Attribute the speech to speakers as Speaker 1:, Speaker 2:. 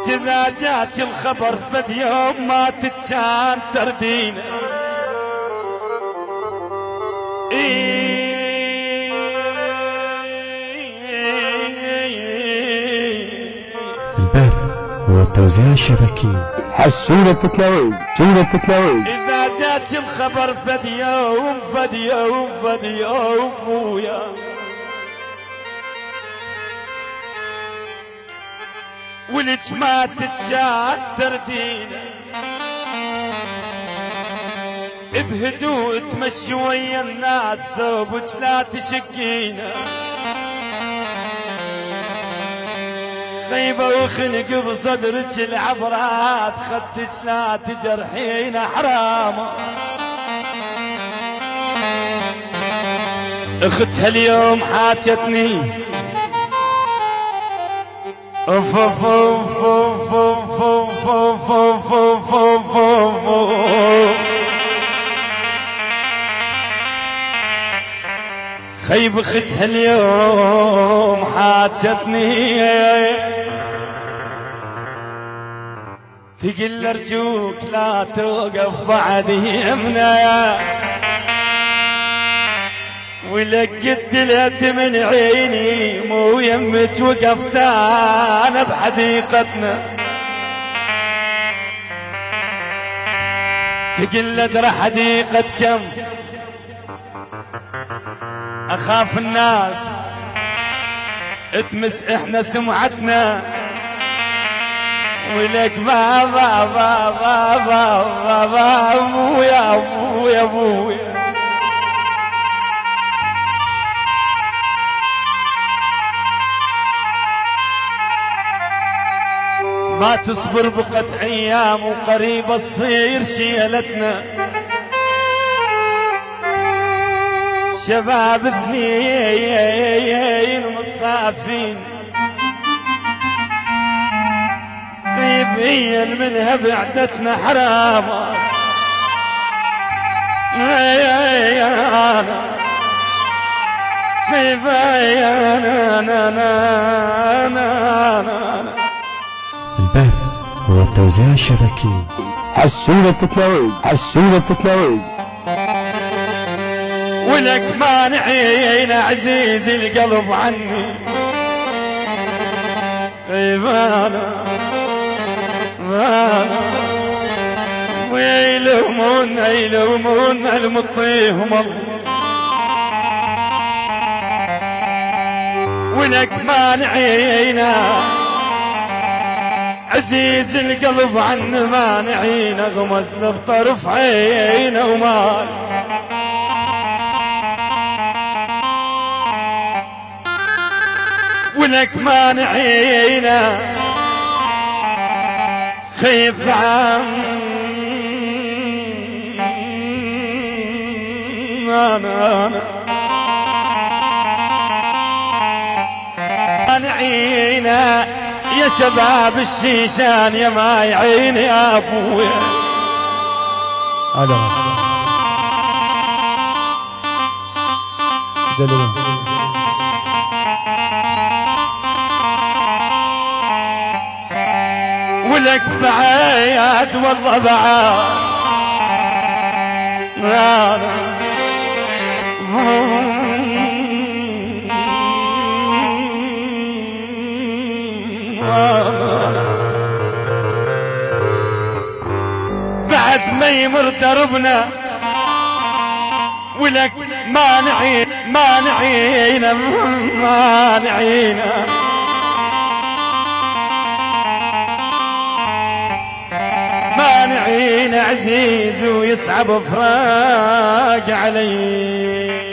Speaker 1: كذا جاك الخبر فد يوم ما تتشان تردينا
Speaker 2: البث والتوزيع الشبكي
Speaker 3: حسونة تتلاوي سورة تتلاوي.
Speaker 1: إذا جاك الخبر فد يوم ويا ولك ما تتجاد تردينا بهدوء تمشي ويا الناس ثوبك لا تشقينا غيبة وخنق بصدرك العبرات خدك لا تجرحين حرامة اختها اليوم حاجتني اوف اوف اوف اوف اوف اوف اوف اوف اوف اوف خيب اختها اليوم حاجتني تقل ارجوك لا توقف بعد يمنا ولقيت لت من عيني مو يمك وقفت انا بحديقتنا تقل ادرى حديقة كم اخاف الناس اتمس احنا سمعتنا ولك بابا بابا بابا ابويا ابويا ابويا ما تصبر بقت ايام وقريبة تصير شيلتنا شباب اثنين مصافين طيب هي منها بعدتنا حرامة يا
Speaker 2: البث والتوزيع الشبكي
Speaker 3: حسونة تتلاوي حسونة تتلاوي.
Speaker 1: ولك مانعين عزيزي القلب عني غيبانا ويلومون المطيهم الله ولك مانعين عزيز القلب عن مانعين غمزنا بطرف عينه ومال ولك مانعين خيف عن مانعين يا شباب الشيشان يا ما يعين يا ابويا
Speaker 2: هذا هسه دليل
Speaker 1: ولك بعيد والله بعاد بعد ما يمر دربنا ولك مانعين عزيز ويصعب فراق علي